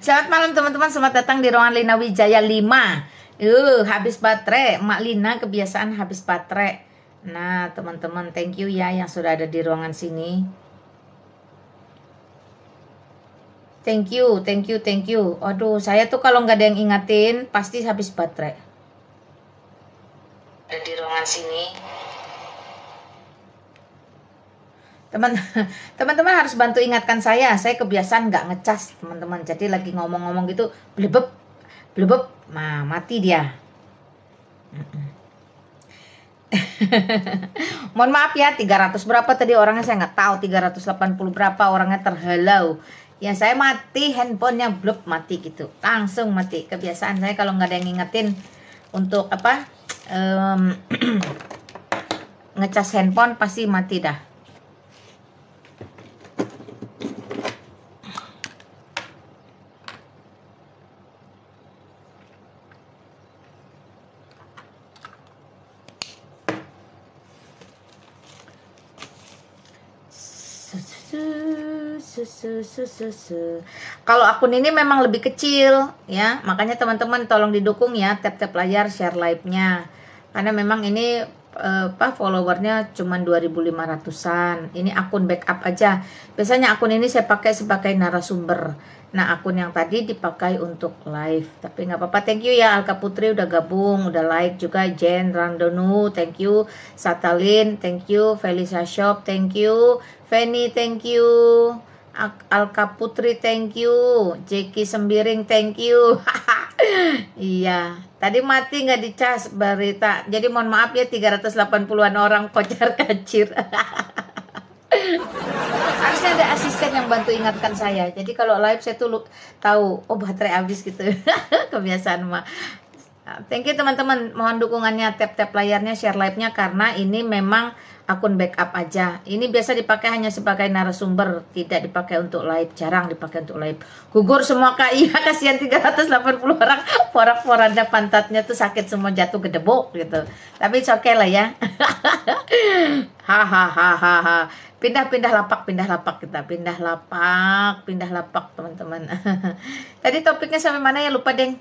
Selamat malam teman-teman, selamat datang di ruangan Lina Wijaya 5. Habis baterai, Mak Lina kebiasaan habis baterai. Nah teman-teman, thank you ya yang sudah ada di ruangan sini. Thank you, thank you, thank you. Aduh, saya tuh kalau nggak ada yang ingatin pasti habis baterai. Ada di ruangan sini. Teman-teman harus bantu ingatkan saya kebiasaan nggak ngecas teman-teman. Jadi lagi ngomong-ngomong gitu, blebeb, blebeb, nah mati dia. Mohon maaf ya, 300 berapa tadi orangnya saya nggak tahu, 380 berapa orangnya terhalau. Ya saya mati, handphonenya blub mati gitu, langsung mati. Kebiasaan saya kalau nggak ada yang ngingetin untuk apa ngecas handphone pasti mati dah. Kalau akun ini memang lebih kecil ya, makanya teman-teman tolong didukung ya, tap-tap layar, share live-nya. Karena memang ini followernya cuma 2.500-an. Ini akun backup aja. Biasanya akun ini saya pakai sebagai narasumber. Nah, akun yang tadi dipakai untuk live. Tapi nggak apa-apa. Thank you ya Alka Putri udah gabung, udah like juga. Jen Randonu, thank you. Satalin, thank you. Felisa Shop, thank you. Feni, thank you. Alka Putri, thank you. Jeki Sembiring, thank you. Iya, tadi mati nggak dicas berita. Jadi mohon maaf ya 380-an orang kocar kacir. Harusnya ada asisten yang bantu ingatkan saya. Jadi kalau live saya tuh tahu, oh baterai habis gitu. Kebiasaan mah. Thank you teman-teman, mohon dukungannya, tap-tap layarnya, share live-nya karena ini memang akun backup aja. Ini biasa dipakai hanya sebagai narasumber, tidak dipakai untuk live, jarang dipakai untuk live. Gugur semua Kak, iya kasihan 380 orang, porak-poranda pantatnya tuh sakit semua, jatuh ke debok gitu. Tapi it's okay lah ya. Hahaha. Pindah lapak kita, pindah lapak teman-teman. Tadi topiknya sampai mana ya, lupa deng.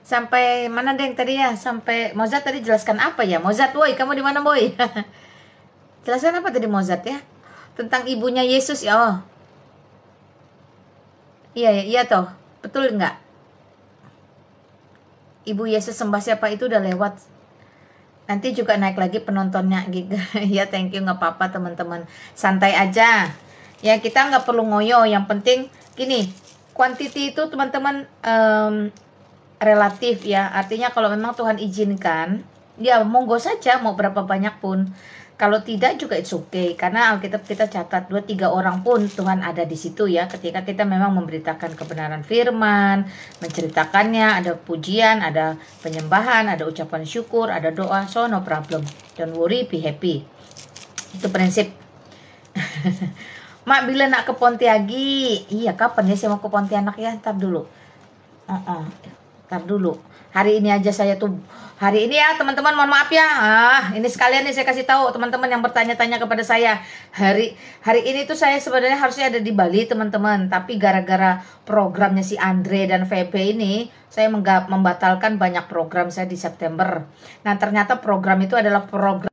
Sampai mana deng tadi ya? Sampai Mozart tadi jelaskan apa ya? Mozart, woi, kamu di mana, boy? Jelaskan apa tadi Mozart ya? Tentang ibunya Yesus ya. Oh. Iya toh. Betul nggak? Ibu Yesus sembah siapa itu udah lewat. Nanti juga naik lagi penontonnya gitu. Ya, thank you, nggak apa-apa teman-teman. Santai aja. Ya, kita nggak perlu ngoyo. Yang penting gini, quantity itu teman-teman relatif ya, artinya kalau memang Tuhan izinkan ya monggo saja mau berapa banyak pun, kalau tidak juga it's okay, karena Alkitab kita catat 2-3 orang pun Tuhan ada di situ ya, ketika kita memang memberitakan kebenaran firman, menceritakannya, ada pujian, ada penyembahan, ada ucapan syukur, ada doa, so no problem, don't worry, be happy. Itu prinsip. Mak, bila nak ke Pontiagi? Iya, kapan ya saya mau ke Pontianak ya? Ntar dulu. Ntar dulu. Hari ini aja saya tuh. Hari ini ya teman-teman, mohon maaf ya. Ini sekalian nih saya kasih tahu teman-teman yang bertanya-tanya kepada saya. Hari ini tuh saya sebenarnya harusnya ada di Bali teman-teman. Tapi gara-gara programnya si Andre dan VP ini, saya membatalkan banyak program saya di September. Nah ternyata program itu adalah program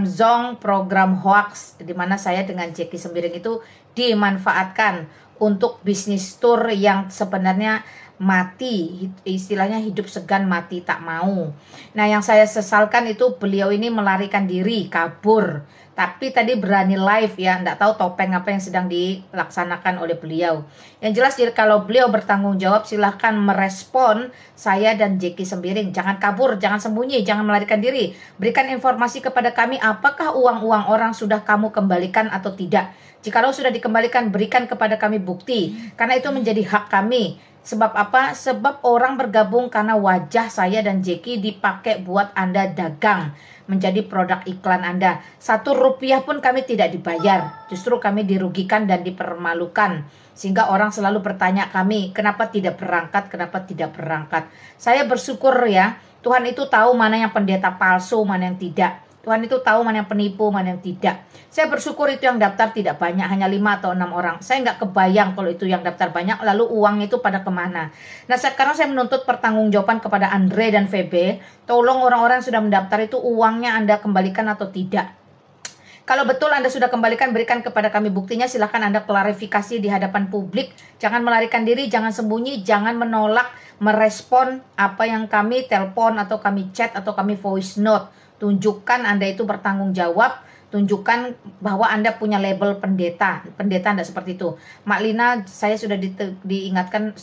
Zong, program hoax, di mana saya dengan Jeki Sembiring itu dimanfaatkan untuk bisnis tour yang sebenarnya mati, istilahnya hidup segan mati tak mau. Nah yang saya sesalkan itu beliau ini melarikan diri, kabur. Tapi tadi berani live ya, enggak tahu topeng apa yang sedang dilaksanakan oleh beliau. Yang jelas kalau beliau bertanggung jawab silahkan merespon saya dan Jeki Sembiring. Jangan kabur, jangan sembunyi, jangan melarikan diri. Berikan informasi kepada kami apakah uang-uang orang sudah kamu kembalikan atau tidak. Jikalau sudah dikembalikan, berikan kepada kami bukti. Karena itu menjadi hak kami. Sebab apa? Sebab orang bergabung karena wajah saya dan Jeki dipakai buat Anda dagang, menjadi produk iklan Anda. 1 rupiah pun kami tidak dibayar. Justru kami dirugikan dan dipermalukan. Sehingga orang selalu bertanya kami, kenapa tidak berangkat, kenapa tidak berangkat. Saya bersyukur ya, Tuhan itu tahu mana yang pendeta palsu, mana yang tidak. Tuhan itu tahu mana yang penipu, mana yang tidak. Saya bersyukur itu yang daftar tidak banyak, hanya 5 atau 6 orang. Saya nggak kebayang kalau itu yang daftar banyak, lalu uangnya itu pada kemana. Nah sekarang saya menuntut pertanggungjawaban kepada Andre dan VB. Tolong orang-orang yang sudah mendaftar itu uangnya Anda kembalikan atau tidak. Kalau betul Anda sudah kembalikan, berikan kepada kami buktinya. Silahkan Anda klarifikasi di hadapan publik. Jangan melarikan diri, jangan sembunyi, jangan menolak, merespon apa yang kami telepon atau kami chat atau kami voice note. Tunjukkan Anda itu bertanggung jawab. Tunjukkan bahwa Anda punya label pendeta. Pendeta Anda seperti itu. Mak Lina, saya sudah diingatkan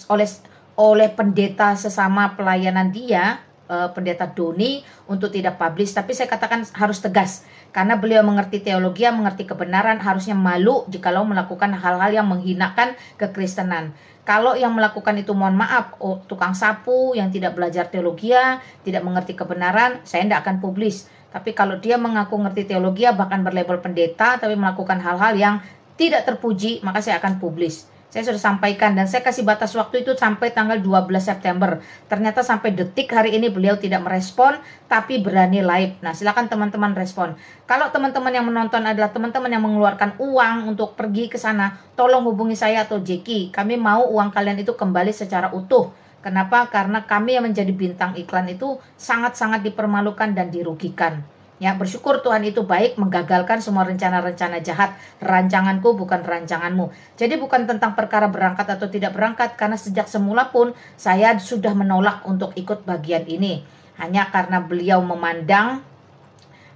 oleh pendeta sesama pelayanan dia, pendeta Doni, untuk tidak publish. Tapi saya katakan harus tegas. Karena beliau mengerti teologi, mengerti kebenaran, harusnya malu jikalau melakukan hal-hal yang menghinakan kekristenan. Kalau yang melakukan itu, mohon maaf, tukang sapu yang tidak belajar teologi, tidak mengerti kebenaran, saya tidak akan publish. Tapi kalau dia mengaku ngerti teologi, bahkan berlabel pendeta, tapi melakukan hal-hal yang tidak terpuji, maka saya akan publish. Saya sudah sampaikan dan saya kasih batas waktu itu sampai tanggal 12 September. Ternyata sampai detik hari ini beliau tidak merespon, tapi berani live. Nah silakan teman-teman respon. Kalau teman-teman yang menonton adalah teman-teman yang mengeluarkan uang untuk pergi ke sana, tolong hubungi saya atau Jeki. Kami mau uang kalian itu kembali secara utuh. Kenapa? Karena kami yang menjadi bintang iklan itu sangat-sangat dipermalukan dan dirugikan. Ya, bersyukur Tuhan itu baik, menggagalkan semua rencana-rencana jahat. Rancanganku bukan rancanganmu. Jadi bukan tentang perkara berangkat atau tidak berangkat, karena sejak semula pun saya sudah menolak untuk ikut bagian ini. Hanya karena beliau memandang,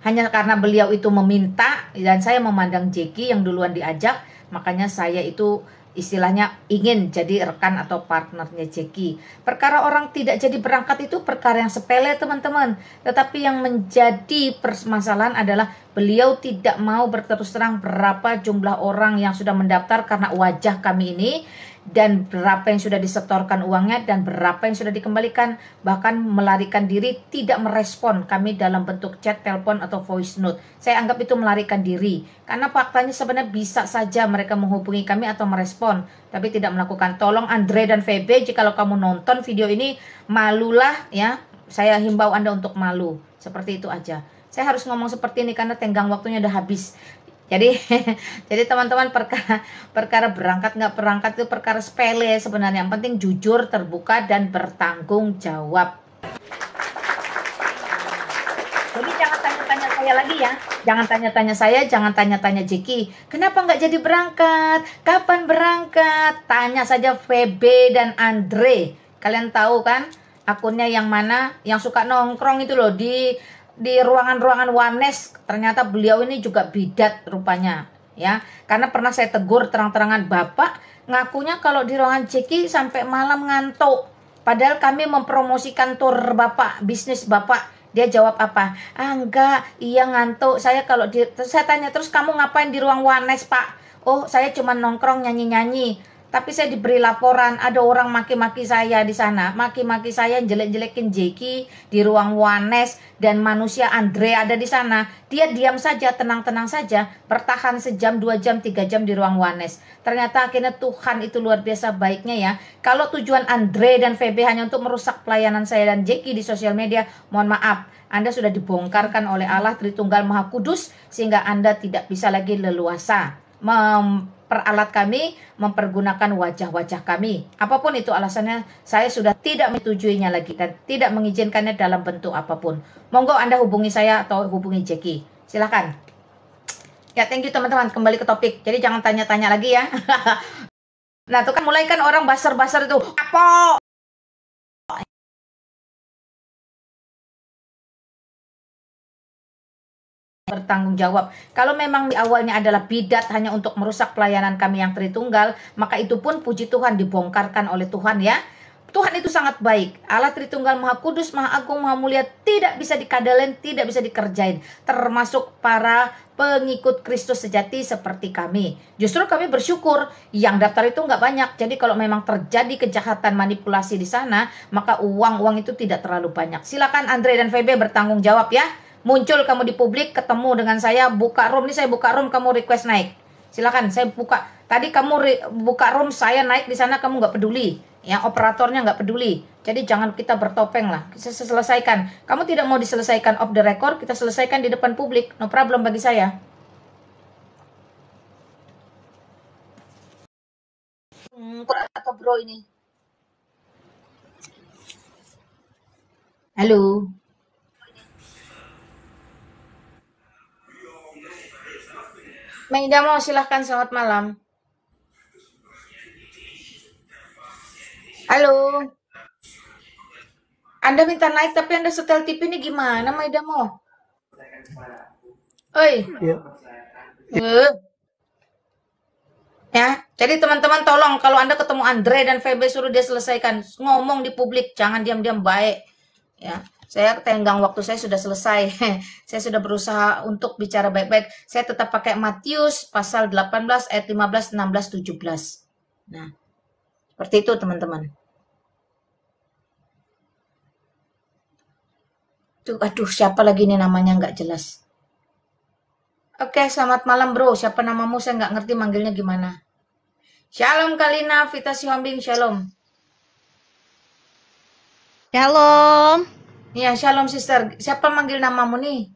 hanya karena beliau itu meminta, dan saya memandang Jeki yang duluan diajak, makanya saya itu istilahnya ingin jadi rekan atau partnernya Jeki. Perkara orang tidak jadi berangkat itu perkara yang sepele teman-teman. Tetapi yang menjadi permasalahan adalah beliau tidak mau berterus terang berapa jumlah orang yang sudah mendaftar karena wajah kami ini, dan berapa yang sudah disetorkan uangnya, dan berapa yang sudah dikembalikan. Bahkan melarikan diri, tidak merespon kami dalam bentuk chat, telepon, atau voice note. Saya anggap itu melarikan diri, karena faktanya sebenarnya bisa saja mereka menghubungi kami atau merespon, tapi tidak melakukan. Tolong Andre dan VB, jikalau kamu nonton video ini, malulah ya. Saya himbau Anda untuk malu. Seperti itu aja. Saya harus ngomong seperti ini karena tenggang waktunya udah habis. Jadi jadi teman-teman, perkara berangkat nggak berangkat itu perkara sepele sebenarnya. Yang penting jujur, terbuka, dan bertanggung jawab. Jadi jangan tanya-tanya saya lagi ya. Jangan tanya-tanya saya, jangan tanya-tanya Jeki. Kenapa nggak jadi berangkat? Kapan berangkat? Tanya saja VB dan Andre. Kalian tahu kan akunnya yang mana? Yang suka nongkrong itu loh di ruangan-ruangan Wanes. Ternyata beliau ini juga bidat rupanya ya, karena pernah saya tegur terang-terangan, Bapak ngakunya kalau di ruangan Jeki sampai malam ngantuk, padahal kami mempromosikan tur Bapak, bisnis Bapak. Dia jawab apa? Enggak, iya ngantuk saya kalau saya tanya terus, kamu ngapain di ruang Wanes Pak? Oh saya cuma nongkrong nyanyi-nyanyi. Tapi saya diberi laporan ada orang maki-maki saya di sana, maki-maki saya, jelek-jelekin Jeki di ruang Wanes, dan manusia Andre ada di sana. Dia diam saja, tenang-tenang saja, bertahan sejam, 2 jam, 3 jam di ruang Wanes. Ternyata akhirnya Tuhan itu luar biasa baiknya ya. Kalau tujuan Andre dan VB hanya untuk merusak pelayanan saya dan Jeki di sosial media, mohon maaf, Anda sudah dibongkarkan oleh Allah Tritunggal Maha Kudus, sehingga Anda tidak bisa lagi leluasa memperalat kami, mempergunakan wajah-wajah kami. Apapun itu alasannya, saya sudah tidak menyetujuinya lagi dan tidak mengizinkannya dalam bentuk apapun. Monggo Anda hubungi saya atau hubungi Jeki. Silakan. Ya, thank you teman-teman. Kembali ke topik. Jadi jangan tanya-tanya lagi ya. Nah, itu kan mulai kan orang basar-basar itu. Apa? Bertanggung jawab. Kalau memang di awalnya adalah bidat hanya untuk merusak pelayanan kami yang Tritunggal, maka itu pun puji Tuhan dibongkarkan oleh Tuhan ya. Tuhan itu sangat baik. Allah Tritunggal Maha Kudus, Maha Agung, Maha Mulia, tidak bisa dikadalin, tidak bisa dikerjain. Termasuk para pengikut Kristus sejati seperti kami. Justru kami bersyukur yang daftar itu nggak banyak. Jadi kalau memang terjadi kejahatan manipulasi di sana, maka uang-uang itu tidak terlalu banyak. Silakan Andre dan VB bertanggung jawab ya. Muncul kamu di publik, ketemu dengan saya, buka room. Ini saya buka room, kamu request naik. Silakan, saya buka. Tadi kamu buka room, saya naik di sana, kamu nggak peduli. Ya, operatornya nggak peduli. Jadi jangan kita bertopeng lah. Kita selesaikan. Kamu tidak mau diselesaikan off the record, kita selesaikan di depan publik. No problem bagi saya. Atau bro ini. Halo. Maida mau silahkan, selamat malam. Halo. Anda minta naik tapi Anda setel TV ini gimana, Maida mau? Oi. Ya, jadi teman-teman tolong kalau Anda ketemu Andre dan VB suruh dia selesaikan, ngomong di publik, jangan diam-diam baik. Ya, saya tenggang waktu saya sudah selesai. Saya sudah berusaha untuk bicara baik-baik. Saya tetap pakai Matius pasal 18 ayat 15, 16, 17. Nah, seperti itu teman-teman. Tuh, aduh, siapa lagi ini namanya nggak jelas. Oke, selamat malam bro. Siapa namamu? Saya nggak ngerti manggilnya gimana. Shalom Kalina, Vita Sihombing, shalom. Shalom. Iya, shalom sister. Siapa manggil namamu nih?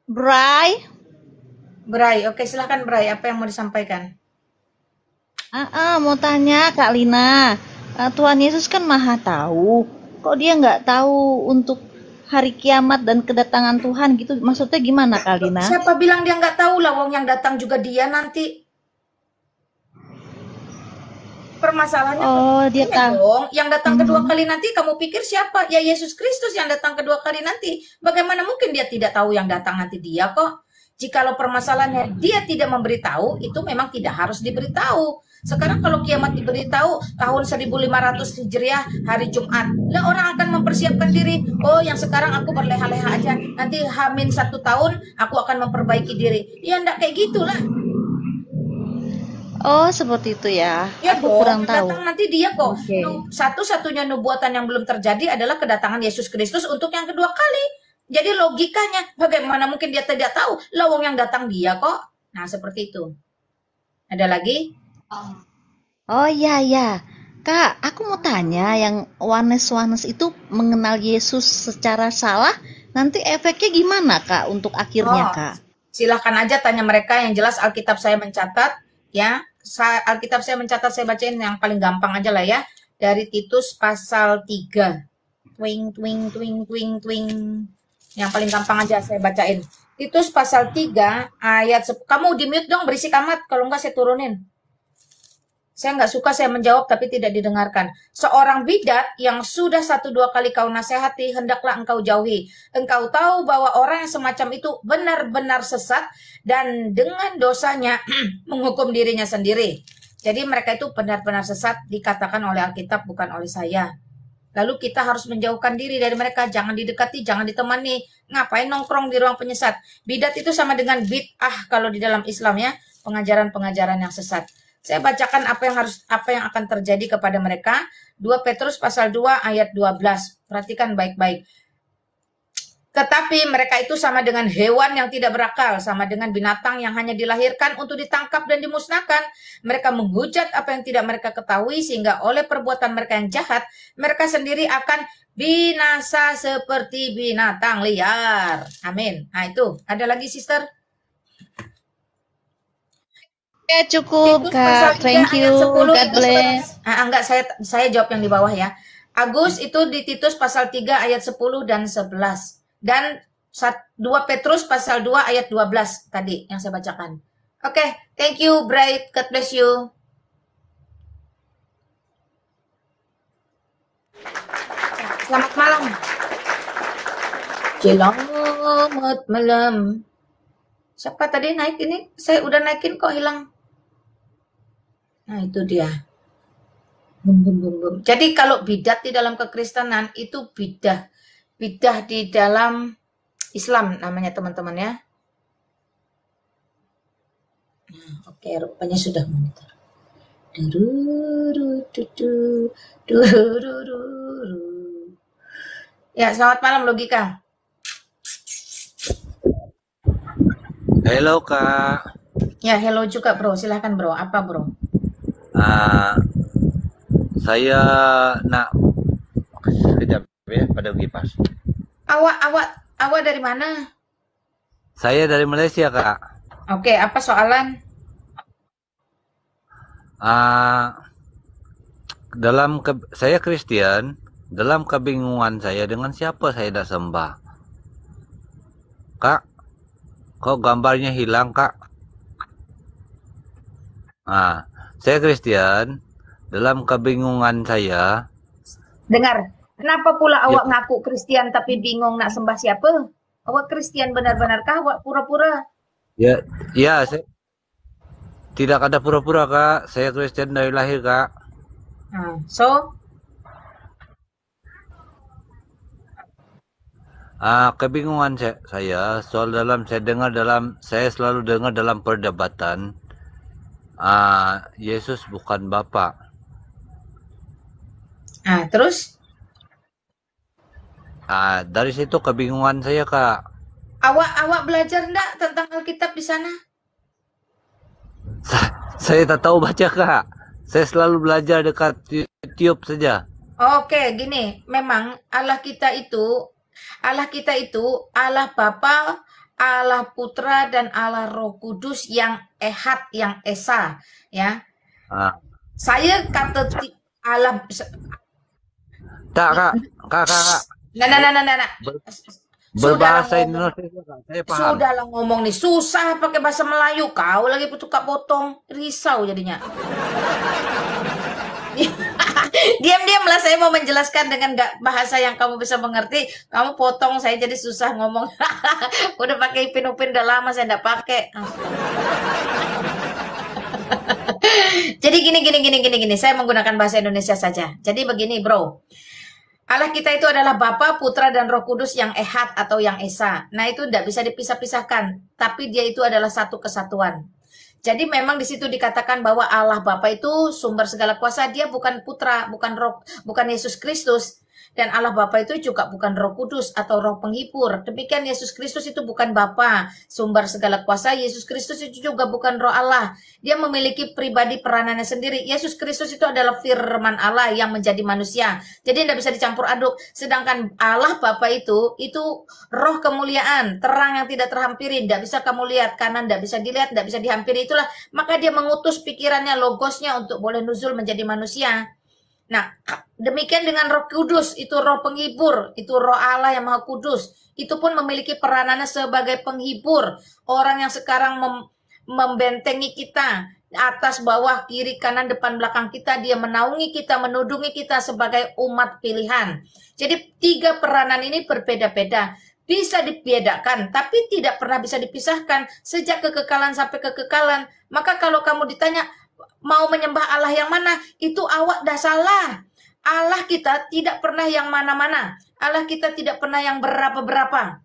Bray. Bray, oke silahkan Bray. Apa yang mau disampaikan? Mau tanya Kak Lina. Tuhan Yesus kan maha tahu. Kok dia nggak tahu untuk hari kiamat dan kedatangan Tuhan gitu? Maksudnya gimana Kak Lina? Siapa bilang dia nggak tahu lah, wong yang datang juga dia nanti. Permasalahannya dia tahu dong. Yang datang kedua kali nanti kamu pikir siapa? Ya Yesus Kristus yang datang kedua kali nanti. Bagaimana mungkin dia tidak tahu yang datang nanti dia kok? Jikalau permasalahannya dia tidak memberitahu, itu memang tidak harus diberitahu. Sekarang kalau kiamat diberitahu tahun 1500 Hijriah hari Jumat, lah orang akan mempersiapkan diri. Oh, yang sekarang aku berleha-leha aja, nanti H-1 tahun aku akan memperbaiki diri. Ya enggak kayak gitulah. Oh, seperti itu ya. Ya aku dong, kurang tahu. Datang nanti dia kok. Okay. Satu-satunya nubuatan yang belum terjadi adalah kedatangan Yesus Kristus untuk yang kedua kali. Jadi logikanya, bagaimana mungkin dia tidak tahu? Lawang yang datang dia kok. Nah, seperti itu. Ada lagi? Oh iya. Kak, aku mau tanya, yang Wanes itu mengenal Yesus secara salah, nanti efeknya gimana Kak untuk akhirnya Kak? Silahkan aja tanya mereka, yang jelas Alkitab saya mencatat, ya. Alkitab saya mencatat, saya bacain yang paling gampang aja lah ya. Dari Titus pasal 3. Twing. Yang paling gampang aja saya bacain. Titus pasal 3 ayat kamu di mute dong, berisik amat, kalau enggak saya turunin. Saya nggak suka saya menjawab tapi tidak didengarkan. Seorang bidat yang sudah 1-2 kali kau nasihati, hendaklah engkau jauhi. Engkau tahu bahwa orang yang semacam itu benar-benar sesat dan dengan dosanya menghukum dirinya sendiri. Jadi mereka itu benar-benar sesat, dikatakan oleh Alkitab, bukan oleh saya. Lalu kita harus menjauhkan diri dari mereka, jangan didekati, jangan ditemani. Ngapain nongkrong di ruang penyesat? Bidat itu sama dengan bid'ah kalau di dalam Islam ya, pengajaran-pengajaran yang sesat. Saya bacakan apa yang akan terjadi kepada mereka. 2 Petrus pasal 2 ayat 12. Perhatikan baik-baik. Tetapi mereka itu sama dengan hewan yang tidak berakal, sama dengan binatang yang hanya dilahirkan untuk ditangkap dan dimusnahkan. Mereka menghujat apa yang tidak mereka ketahui, sehingga oleh perbuatan mereka yang jahat, mereka sendiri akan binasa seperti binatang liar. Amin. Nah itu, ada lagi sister? Ya cukup Kak, thank you, God bless. Enggak, saya jawab yang di bawah ya. Agus itu di Titus pasal 3 ayat 10 dan 11. Dan 2 Petrus pasal 2 ayat 12 tadi yang saya bacakan. Oke, thank you Bright, God bless you. Selamat malam. Selamat malam. Siapa tadi naik ini? Saya udah naikin kok hilang. Nah itu dia. Bum. Jadi kalau bidat di dalam kekristenan itu bidah di dalam Islam namanya teman-teman ya. Nah, oke, rupanya sudah monitor. Ya, selamat malam Logika. Halo Kak. Ya, hello juga bro. Silahkan bro. Apa bro? Saya nak sekejap ya pada kipas. Awak dari mana? Saya dari Malaysia, Kak. Oke, apa soalan? Ah, saya Kristen, dalam kebingungan saya dengan siapa saya dah sembah. Kak, kok gambarnya hilang, Kak? Saya Kristen, dalam kebingungan saya. Dengar, kenapa pula Ya, awak ngaku Kristen tapi bingung nak sembah siapa? Awak Kristen benar-benarkah awak pura-pura? ya, saya tidak ada pura-pura, Kak. Saya Kristen dari lahir, Kak. So, Kebingungan saya soal saya selalu dengar dalam perdebatan, Yesus bukan Bapa. terus Dari situ kebingungan saya, Kak. awak belajar enggak tentang Alkitab di sana? Saya tak tahu baca, Kak. Saya selalu belajar dekat YouTube saja. Oke, gini, memang Allah kita itu Allah Bapa, Allah Putra dan Allah Roh Kudus yang Ehad, yang Esa, ya. Ah, Saya kata Allah Tak, Kak. Kak. Nah. Ber- Sudahlah Berbahasa ngomong, Indonesia, Kak. Saya paham. sudahlah ngomong nih, susah pakai bahasa Melayu. Kau lagi suka potong, risau jadinya. Diam-diamlah, saya mau menjelaskan dengan bahasa yang kamu bisa mengerti. Kamu potong, saya jadi susah ngomong. Udah pakai Upin-Upin udah lama saya enggak pakai. Jadi gini. Saya menggunakan bahasa Indonesia saja. Jadi begini, bro. Allah kita itu adalah Bapa, Putra, dan Roh Kudus yang Ehad atau yang Esa. Nah, itu tidak bisa dipisah-pisahkan. Tapi dia itu adalah satu kesatuan. Jadi memang di situ dikatakan bahwa Allah Bapa itu sumber segala kuasa. Dia bukan Putra, bukan Yesus Kristus. Dan Allah Bapa itu juga bukan Roh Kudus atau Roh Penghibur. Demikian Yesus Kristus itu bukan Bapa, sumber segala kuasa. Yesus Kristus itu juga bukan Roh Allah. Dia memiliki pribadi peranannya sendiri. Yesus Kristus itu adalah firman Allah yang menjadi manusia. Jadi tidak bisa dicampur aduk. Sedangkan Allah Bapa itu roh kemuliaan, terang yang tidak terhampiri. Tidak bisa kamu lihat, kanan tidak bisa dilihat, tidak bisa dihampiri. Itulah maka dia mengutus pikirannya, logosnya untuk boleh nuzul menjadi manusia. Nah, demikian dengan Roh Kudus, itu Roh Penghibur, itu Roh Allah yang Maha Kudus. Itu pun memiliki peranannya sebagai penghibur. Orang yang sekarang membentengi kita, atas, bawah, kiri, kanan, depan, belakang kita. Dia menaungi kita, menudungi kita sebagai umat pilihan. Jadi 3 peranan ini berbeda-beda. Bisa dibedakan, tapi tidak pernah bisa dipisahkan. Sejak kekekalan sampai kekekalan. Maka kalau kamu ditanya, mau menyembah Allah yang mana? Itu awak dah salah. Allah kita tidak pernah yang mana-mana. Allah kita tidak pernah yang berapa-berapa.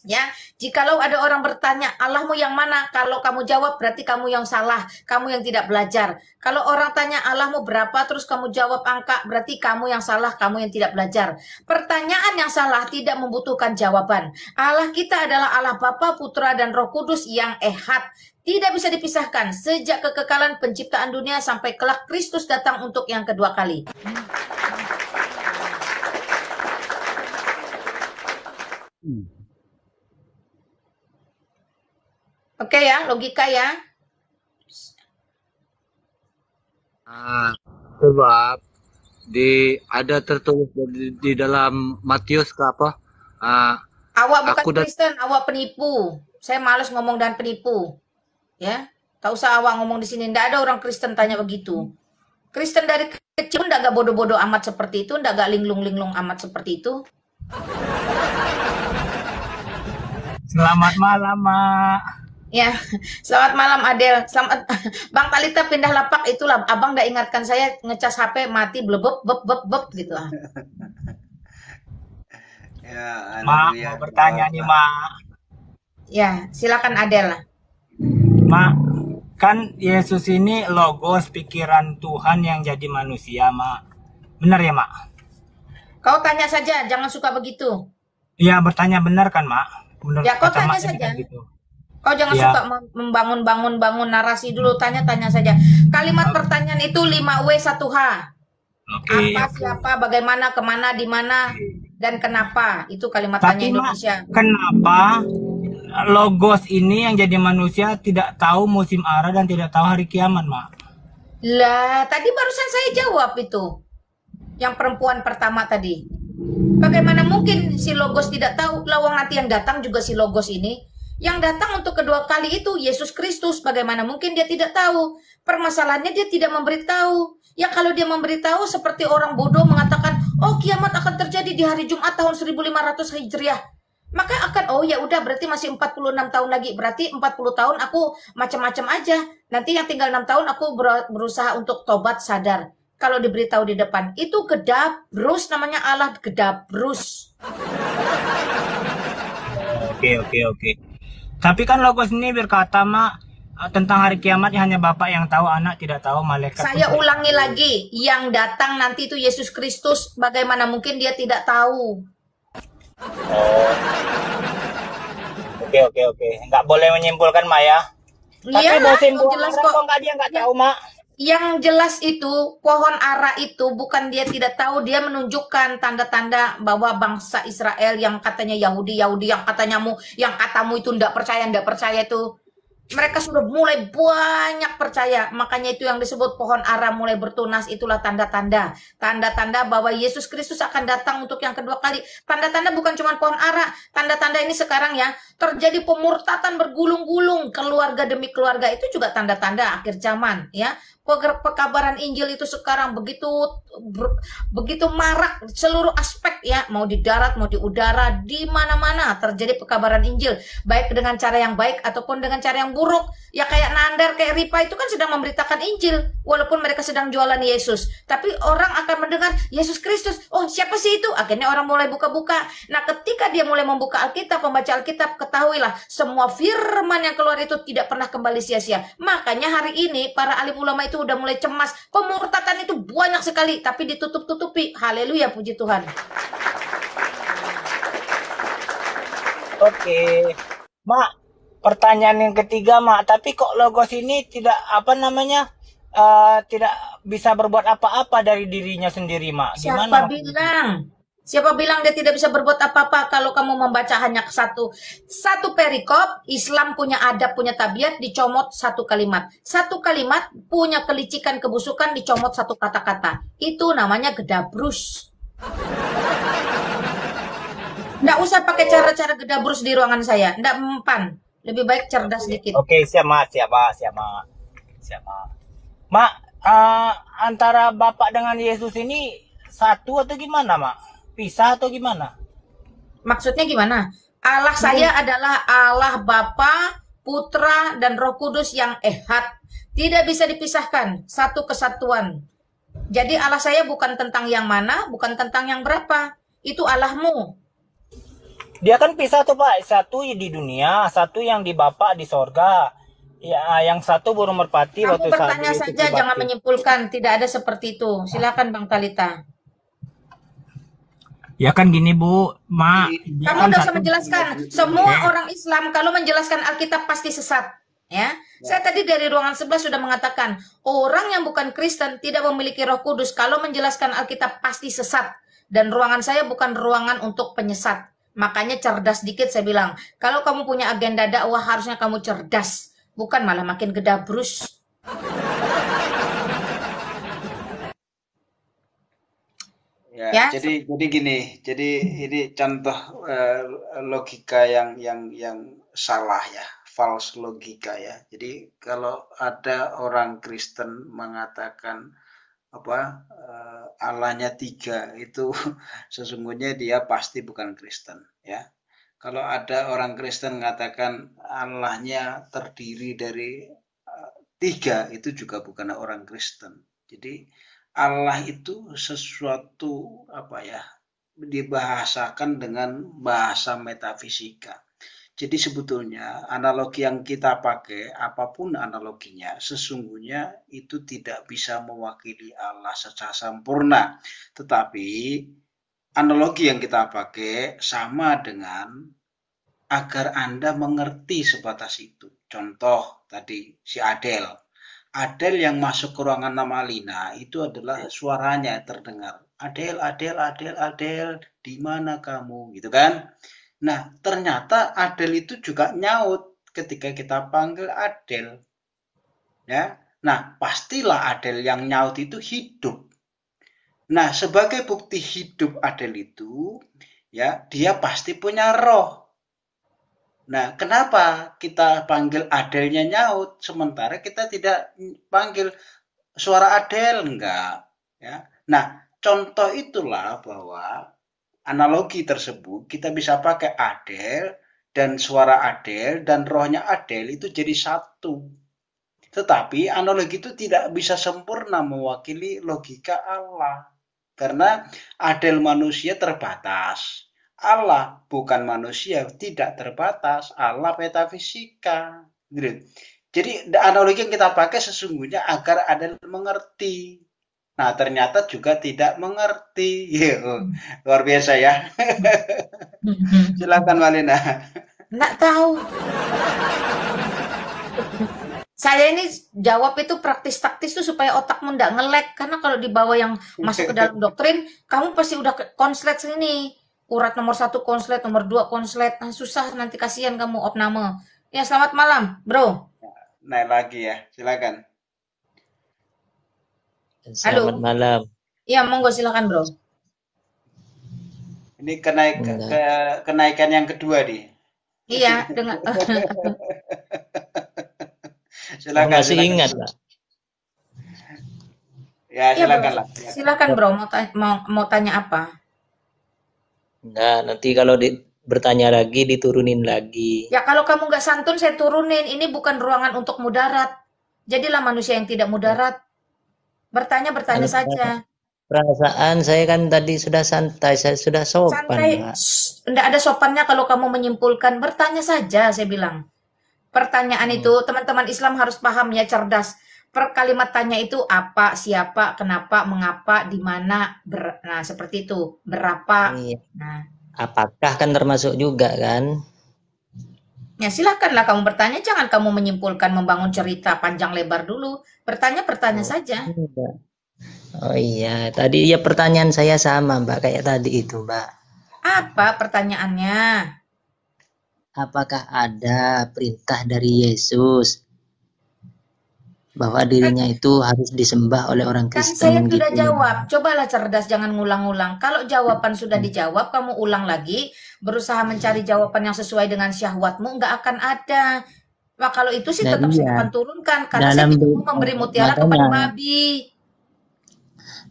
Ya, jikalau ada orang bertanya, Allahmu yang mana? Kalau kamu jawab, berarti kamu yang salah. Kamu yang tidak belajar. Kalau orang tanya, Allahmu berapa? Terus kamu jawab angka, berarti kamu yang salah. Kamu yang tidak belajar. Pertanyaan yang salah tidak membutuhkan jawaban. Allah kita adalah Allah Bapa, Putra, dan Roh Kudus yang Ehad. Tidak bisa dipisahkan sejak kekekalan penciptaan dunia sampai kelak Kristus datang untuk yang kedua kali. Oke ya, logika ya. Sebab ada tertulis di dalam Matius ke apa? Awak bukan Aku Kristen, awak penipu. Saya males ngomong dan penipu. Ya, tak usah awak ngomong di sini. Nggak ada orang Kristen tanya begitu. Kristen dari kecil nggak bodoh-bodoh amat seperti itu, nggak linglung-linglung amat seperti itu. Selamat malam, Mak. Ya, selamat malam Adel. Selamat Bang Talita pindah lapak itulah. Abang nggak ingatkan saya ngecas HP mati blebeb beb gitu. Ya, Mak, mau bertanya nih, Mak. Ya, silakan Adel. Mak, kan Yesus ini logos pikiran Tuhan yang jadi manusia, Mak. Benar ya, Mak? Kau tanya saja, jangan suka begitu. Iya, bertanya benar kan, Mak? Benar Ya, kau kata tanya Mak ini saja. kan gitu. Kau jangan Ya. suka membangun narasi dulu, tanya saja. Kalimat pertanyaan itu 5W 1H. Oke, Apa, oke. siapa, bagaimana, kemana, di mana, dan kenapa. Itu kalimat tanya Tapi Mak, Indonesia. kenapa Logos ini yang jadi manusia tidak tahu musim ara dan tidak tahu hari kiamat, Mak? Lah, tadi barusan saya jawab itu. Yang perempuan pertama tadi. Bagaimana mungkin si Logos tidak tahu? Lawang nanti yang datang juga si Logos ini. Yang datang untuk kedua kali itu Yesus Kristus. Bagaimana mungkin dia tidak tahu? Permasalahannya dia tidak memberitahu. Ya kalau dia memberitahu seperti orang bodoh mengatakan, oh kiamat akan terjadi di hari Jumat tahun 1500 Hijriah. Maka akan, oh ya udah berarti masih 46 tahun lagi. Berarti 40 tahun aku macam-macam aja. Nanti yang tinggal 6 tahun aku berusaha untuk tobat sadar. Kalau diberitahu di depan, itu gedabrus, namanya Allah gedabrus. Oke, oke, oke. Tapi kan Logos ini berkata, Mak, tentang hari kiamat hanya Bapak yang tahu, anak tidak tahu, malaikat pun Saya tidak. ulangi lagi, yang datang nanti itu Yesus Kristus. Bagaimana mungkin dia tidak tahu? Oh, oke, oke, oke. Nggak boleh menyimpulkan, Mak ya. Tapi Iya, musim yang buah jelas ara kok. kok nggak dia nggak tahu, Mak? Yang jelas itu pohon ara itu bukan dia tidak tahu, dia menunjukkan tanda-tanda bahwa bangsa Israel yang katanya Yahudi yang katamu itu ndak percaya itu, mereka sudah mulai banyak percaya. Makanya itu yang disebut pohon ara mulai bertunas, itulah tanda-tanda. Tanda-tanda bahwa Yesus Kristus akan datang untuk yang kedua kali. Tanda-tanda bukan cuma pohon ara. Tanda-tanda ini sekarang ya, terjadi pemurtatan bergulung-gulung, keluarga demi keluarga. Itu juga tanda-tanda akhir zaman ya. Pekabaran Injil itu sekarang begitu marak seluruh aspek ya, mau di darat, mau di udara, di mana-mana terjadi pekabaran Injil, baik dengan cara yang baik ataupun dengan cara yang buruk. Ya kayak Nandar, kayak Ripa itu kan sedang memberitakan Injil walaupun mereka sedang jualan Yesus. Tapi orang akan mendengar Yesus Kristus. Oh, siapa sih itu? Akhirnya orang mulai buka-buka. Nah, ketika dia mulai membuka Alkitab, membaca Alkitab, ketahuilah semua firman yang keluar itu tidak pernah kembali sia-sia. Makanya hari ini para alim ulama itu udah mulai cemas. Pemurtatan itu banyak sekali, tapi ditutup-tutupi. Haleluya, puji Tuhan. Oke, Mak. Pertanyaan yang ketiga, Mak. Tapi kok Logos ini tidak tidak bisa berbuat apa-apa dari dirinya sendiri, Mak. Siapa Gimana? bilang? Siapa bilang dia tidak bisa berbuat apa-apa kalau kamu membaca hanya satu perikop, Islam punya adab, punya tabiat, dicomot satu kalimat. Satu kalimat punya kelicikan, kebusukan, dicomot satu kata-kata. Itu namanya gedabrus. Nggak usah pakai cara-cara gedabrus di ruangan saya. Nggak mempan. Lebih baik cerdas sedikit. Oke, siap, Mak. Siap, Mak. Siap, Mak. Siap, Mak. Mak, antara Bapak dengan Yesus ini satu atau gimana, Mak? Pisah atau gimana? Maksudnya gimana? Allah saya adalah Allah Bapa, Putra, dan Roh Kudus yang ehad. Tidak bisa dipisahkan, satu kesatuan. Jadi Allah saya bukan tentang yang mana, bukan tentang yang berapa. Itu Allahmu. Dia kan pisah tuh, Pak. Satu di dunia, satu yang di Bapak di sorga. Ya, yang satu burung merpati Kamu waktu bertanya Yesus saja, jangan dibaptis. menyimpulkan. Tidak ada seperti itu. Silakan Bang Talita. Ya kan gini, Bu, Mak. Dia Kamu kan tidak usah satu. menjelaskan. Semua orang Islam kalau menjelaskan Alkitab pasti sesat. Ya, saya tadi dari ruangan sebelah sudah mengatakan orang yang bukan Kristen tidak memiliki Roh Kudus. Kalau menjelaskan Alkitab pasti sesat. Dan ruangan saya bukan ruangan untuk penyesat. Makanya cerdas dikit saya bilang. Kalau kamu punya agenda dakwah harusnya kamu cerdas, bukan malah makin gedabrus. Ya, Ya, jadi gini, jadi ini contoh logika yang salah ya, false logika ya. Jadi kalau ada orang Kristen mengatakan apa Allahnya tiga itu sesungguhnya dia pasti bukan Kristen ya. Kalau ada orang Kristen mengatakan Allahnya terdiri dari tiga itu juga bukan orang Kristen. Jadi Allah itu sesuatu apa ya dibahasakan dengan bahasa metafisika. Jadi sebetulnya analogi yang kita pakai apapun analoginya sesungguhnya itu tidak bisa mewakili Allah secara sempurna. Tetapi analogi yang kita pakai sama dengan agar Anda mengerti sebatas itu. Contoh tadi si Adele. Adele yang masuk ke ruangan Nama Lina itu adalah suaranya terdengar. Adele, Adele, Adele, Adele, di mana kamu? Gitu kan? Nah, ternyata Adele itu juga nyaut ketika kita panggil Adele. Ya, nah pastilah Adele yang nyaut itu hidup. Nah, sebagai bukti hidup Adele itu, ya dia pasti punya roh. Nah, kenapa kita panggil Adele-nya nyaut, sementara kita tidak panggil suara Adele? Enggak. Ya. Nah, contoh itulah bahwa analogi tersebut kita bisa pakai Adele dan suara Adele dan rohnya Adele itu jadi satu. Tetapi analogi itu tidak bisa sempurna mewakili logika Allah. Karena Adele manusia terbatas. Allah bukan manusia, tidak terbatas. Allah metafisika. Gitu. Jadi analogi yang kita pakai sesungguhnya agar Adele mengerti. Nah, ternyata juga tidak mengerti. Luar biasa ya. Silakan Malina. Nggak tahu. Saya ini jawab itu praktis taktis tuh supaya otakmu nggak nge-lag. Karena kalau dibawa yang masuk ke dalam doktrin, kamu pasti udah konslet sini. Urat nomor 1 konslet, nomor 2 konslet. Nah, susah nanti kasihan kamu opname. Ya, selamat malam, bro. Naik lagi ya, silakan. Selamat malam. Iya, monggo silakan, bro. Ini kenaikan yang kedua nih. Iya, dengan Silakan. Masih silakan. ingat lah. Ya, Iya, silakan bro. lah. Silakan, bro. Mau tanya apa? Nah, nanti kalau bertanya lagi diturunin lagi. Ya, kalau kamu nggak santun, saya turunin. Ini bukan ruangan untuk mudarat. Jadilah manusia yang tidak mudarat. Bertanya Kalau saja. perasaan saya kan tadi sudah santai, saya sudah sopan, Santai. Mbak. Enggak ada sopannya kalau kamu menyimpulkan. Bertanya saja, saya bilang. Pertanyaan itu, teman-teman Islam harus paham ya, cerdas. Per kalimat tanya itu apa, siapa, kenapa, mengapa, di mana, nah seperti itu. Berapa. Iya. Nah, Apakah kan termasuk juga kan? ya silakanlah kamu bertanya, jangan kamu menyimpulkan, membangun cerita panjang lebar dulu. Bertanya saja. Enggak. Oh iya, tadi ya pertanyaan saya sama, Mbak, kayak tadi itu, Mbak. Apa pertanyaannya? Apakah ada perintah dari Yesus bahwa dirinya itu harus disembah oleh orang Kan saya Kristen sudah gitu? jawab. Cobalah cerdas, jangan ngulang-ngulang. Kalau jawaban sudah dijawab, kamu ulang lagi, berusaha mencari jawaban yang sesuai dengan syahwatmu, nggak akan ada. Nah, kalau itu sih Nah, tetap iya. saya akan turunkan, karena saya Dalam tidak mau memberi mutiara kepada babi.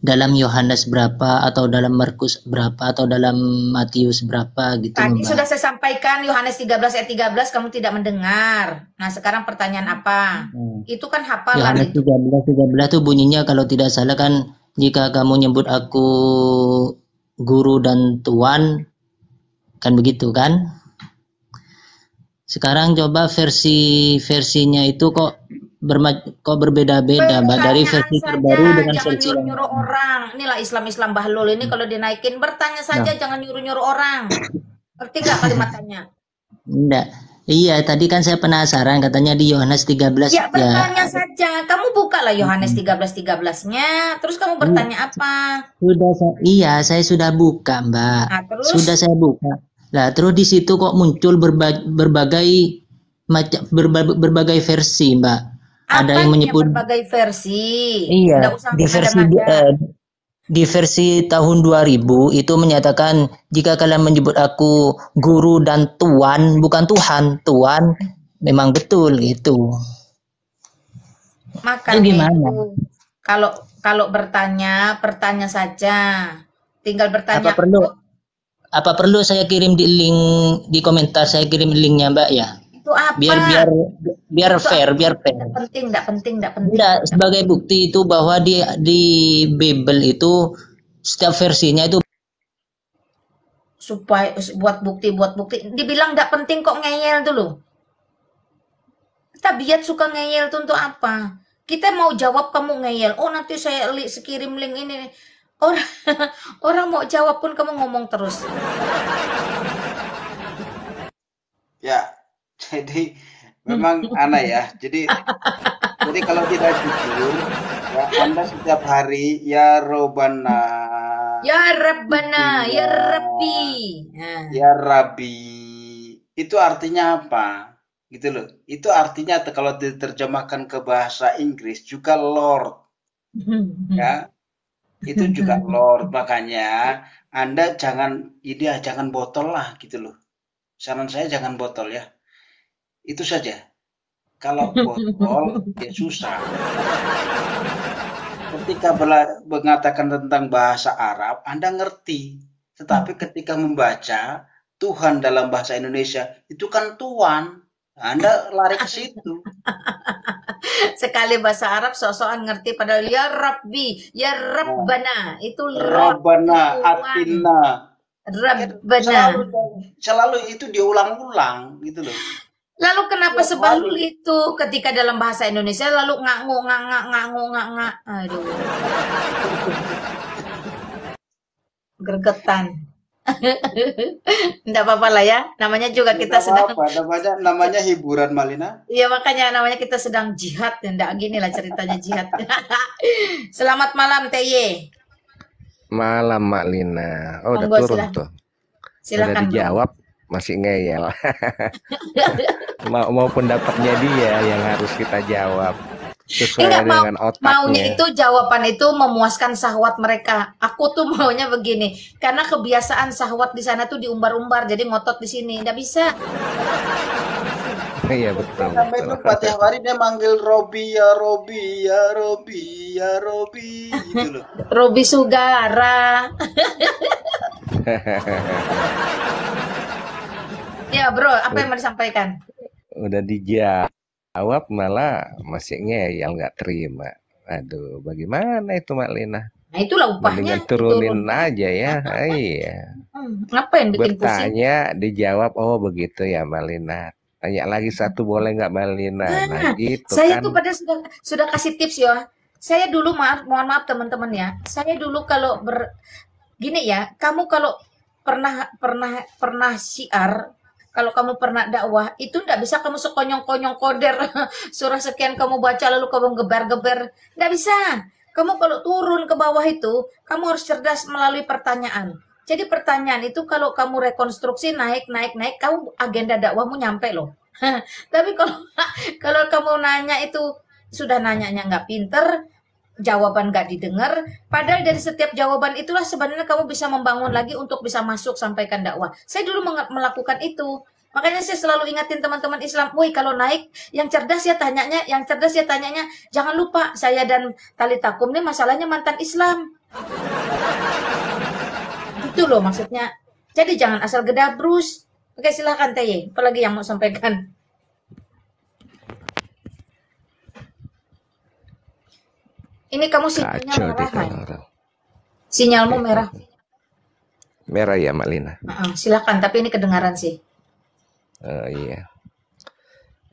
dalam Yohanes berapa atau dalam Markus berapa atau dalam Matius berapa gitu, Tadi Mbak. sudah saya sampaikan Yohanes 13 ayat 13, kamu tidak mendengar. Nah, sekarang pertanyaan apa? Itu kan hafalan Yohanes itu. 13 tuh bunyinya kalau tidak salah kan, jika kamu nyebut aku guru dan tuan, kan begitu kan? Sekarang coba versinya itu kok berbeda-beda, Mbak, dari versi terbaru dengan jangan versi yang nyuruh-nyuruh orang. Inilah Islam bahlul ini kalau dinaikin bertanya saja, jangan nyuruh-nyuruh orang. Ngerti nggak kalimatnya? Enggak. Iya, tadi kan saya penasaran katanya di Yohanes 13 Ya, bertanya saja. Kamu buka lah Yohanes 13:13-nya, terus kamu bertanya apa? Iya, saya sudah buka, Mbak. Nah, terus? Sudah saya buka. Lah, terus di situ kok muncul berbagai macam berbagai versi, Mbak. Ada yang menyebut berbagai versi. Iya, Nggak usah di versi ngada-ngada. di versi tahun 2000 itu menyatakan jika kalian menyebut aku guru dan tuan, bukan Tuhan, tuan, memang betul gitu. Makanya gimana? itu, kalau bertanya saja. Tinggal bertanya. Apa perlu saya kirim di link di komentar, saya kirim linknya, Mbak ya? Itu apa? Biar fair. Enggak penting. Enggak, sebagai bukti itu bahwa di Bible itu setiap versinya itu supaya buat bukti. Dibilang enggak penting kok, ngeyel dulu. Tabiat suka ngeyel tuh untuk apa? Kita mau jawab kamu ngeyel. Oh, nanti saya kirim link ini. Orang mau jawab pun kamu ngomong terus. Ya, jadi memang aneh ya. Jadi Jadi kalau tidak jujur, ya Anda setiap hari ya Robana, Ya Rabbana, ya iya, Rabbi. Nah, ya Rabbi. Itu artinya apa? Gitu loh. Itu artinya kalau diterjemahkan ke bahasa Inggris juga Lord, ya. Itu juga Lord. Makanya Anda jangan botol lah gitu loh. Saran saya jangan botol ya. Itu saja. Kalau botol ya susah. Ketika mengatakan tentang bahasa Arab, Anda ngerti. Tetapi ketika membaca Tuhan dalam bahasa Indonesia, itu kan Tuhan. Anda lari ke situ. sekali bahasa Arab sok-sokan ngerti padahal ya Rabbi, ya Nah, Rabbana, itu Lord, itu Rabbana Tuhan. atina. Ya, Rabbana. selalu itu diulang-ulang gitu loh. Lalu kenapa Tiap sebalul hari. itu ketika dalam bahasa Indonesia lalu ngak-nguk ngak-ngak ngak-nguk ngak-ngak. Aduh, gregetan. Enggak apa-apa lah ya. Namanya juga Ya, kita nggak sedang apa-apa, namanya hiburan Malina. ya makanya namanya kita sedang jihad. Enggak gini lah ceritanya jihad. Selamat malam TY. Malam Mak Lina. Oh, udah Monggo turun silakan. tuh. Udah Silakan Bro. dijawab, masih ngeyel. Mau pendapatnya dia yang harus kita jawab sesuai Enggak mau dengan maunya otaknya. itu jawaban itu memuaskan syahwat mereka. Aku tuh maunya begini, karena kebiasaan syahwat di sana tuh diumbar-umbar, jadi ngotot di sini. Enggak bisa. Iya betul Sampai betul. lupa tiap hari dia manggil Robi ya Robi ya Robi ya Robi gitu loh. Robi Sugara. Ya, Bro, apa yang mau disampaikan? Udah dijawab malah masih ngeyel, nggak terima. Aduh, bagaimana itu Mak Lina? Nah, itulah upahnya Mendingan turunin diturunkan. aja ya. Iya. Ngapain bikin pusing? Bertanya dijawab, oh begitu ya Mak Lina. Tanya lagi satu boleh nggak Mak Lina? Nah gitu Saya kan. tuh pada sudah kasih tips ya. Saya dulu mohon maaf teman-teman ya. Saya dulu kalau gini ya, kamu kalau pernah syiar, kalau kamu pernah dakwah, itu nggak bisa kamu sekonyong-konyong koder surah sekian kamu baca lalu kamu geber-geber, nggak bisa. Kamu kalau turun ke bawah itu, kamu harus cerdas melalui pertanyaan. Jadi pertanyaan itu kalau kamu rekonstruksi naik, kamu agenda dakwahmu nyampe loh. Tapi kalau kamu nanya itu sudah nanyanya nggak pinter, jawaban nggak didengar, padahal dari setiap jawaban itulah sebenarnya kamu bisa membangun lagi untuk bisa masuk sampaikan dakwah. Saya dulu melakukan itu. Makanya saya selalu ingatin teman-teman Islam, woi kalau naik yang cerdas ya tanyanya, jangan lupa saya dan Tali Takum ini masalahnya mantan Islam. Gitu loh maksudnya. Jadi jangan asal gedabrus. Oke, silakan TY. Apalagi yang mau sampaikan? Ini kamu sinyalnya Kacau merah, deh Hai. orang. Sinyalmu merah. Merah ya Mak Lina. Silakan, tapi ini kedengaran sih. Oh iya.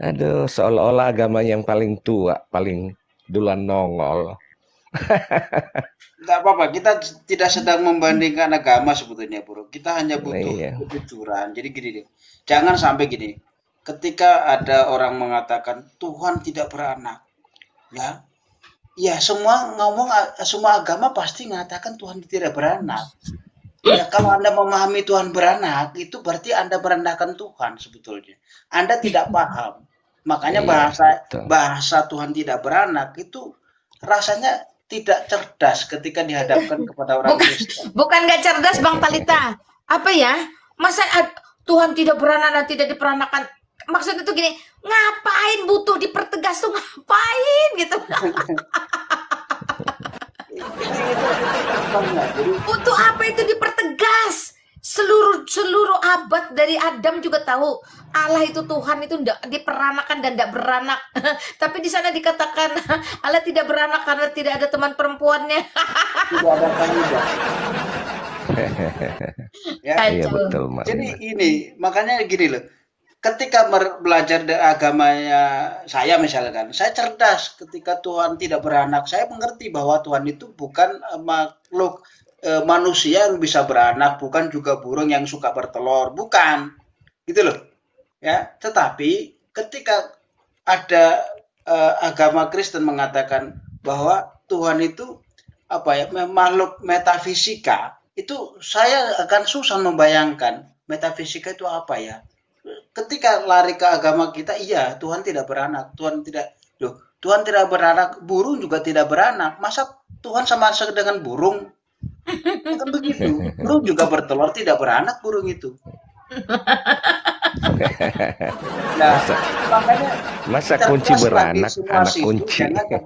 Aduh, seolah-olah agama yang paling tua, paling duluan nongol. Nggak apa-apa, kita tidak sedang membandingkan agama sebetulnya, Bro. Kita hanya butuh Iya. kejujuran. Jadi gini deh, jangan sampai gini. Ketika ada orang mengatakan Tuhan tidak beranak, ya semua agama pasti mengatakan Tuhan tidak beranak. Ya, kalau Anda memahami Tuhan beranak, itu berarti Anda merendahkan Tuhan sebetulnya. Anda tidak paham. Makanya Iya, betul. bahasa Tuhan tidak beranak itu rasanya tidak cerdas ketika dihadapkan kepada orang Kristen. Bukan nggak cerdas, Bang Talita. Apa ya? Masa Tuhan tidak beranak dan tidak diperanakan? Maksud itu gini, ngapain butuh dipertegas tuh ngapain gitu? Untuk apa itu dipertegas? Seluruh abad dari Adam juga tahu Allah itu Tuhan itu tidak diperanakan dan tidak beranak. Tapi di sana dikatakan Allah tidak beranak karena tidak ada teman perempuannya. Tidak ada kandidat. Ya, Iya betul Mak jadi Lina. ini makanya gini loh. Ketika belajar agamanya saya misalkan, saya cerdas ketika Tuhan tidak beranak. Saya mengerti bahwa Tuhan itu bukan makhluk manusia yang bisa beranak, bukan juga burung yang suka bertelur, bukan. Gitu loh. Ya, tetapi ketika ada agama Kristen mengatakan bahwa Tuhan itu makhluk metafisika, itu saya akan susah membayangkan metafisika itu apa ya. Ketika lari ke agama kita, iya Tuhan tidak beranak, Tuhan tidak beranak, burung juga tidak beranak. Masa Tuhan sama dengan burung? Kan begitu. Burung juga bertelur, tidak beranak burung itu. Nah, Masa makanya masa kunci cerdaslah di beranak, semua anak sisi, kunci.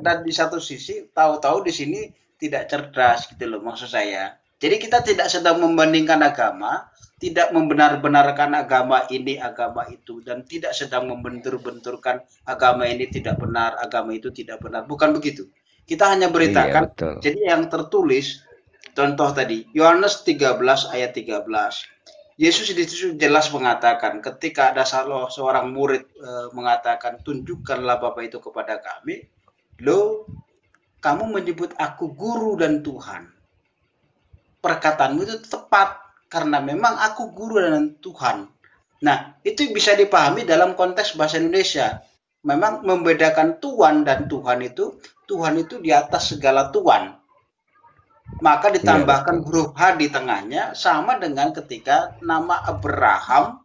dan di satu sisi tahu-tahu di sini tidak cerdas gitu loh maksud saya. Jadi kita tidak sedang membandingkan agama, tidak membenar-benarkan agama ini, agama itu, dan tidak sedang membentur-benturkan agama ini tidak benar, agama itu tidak benar. Bukan begitu. Kita hanya Iya, beritakan, betul. jadi yang tertulis, contoh tadi, Yohanes 13 ayat 13. Yesus di situ jelas mengatakan, ketika ada seorang murid mengatakan, tunjukkanlah Bapa itu kepada kami, lo kamu menyebut aku guru dan Tuhan. Perkataanmu itu tepat, karena memang aku guru dan Tuhan. Nah, itu bisa dipahami dalam konteks bahasa Indonesia. Memang membedakan Tuhan dan Tuhan itu di atas segala Tuhan. Maka Iya, ditambahkan betul. huruf H di tengahnya, sama dengan ketika nama Abraham,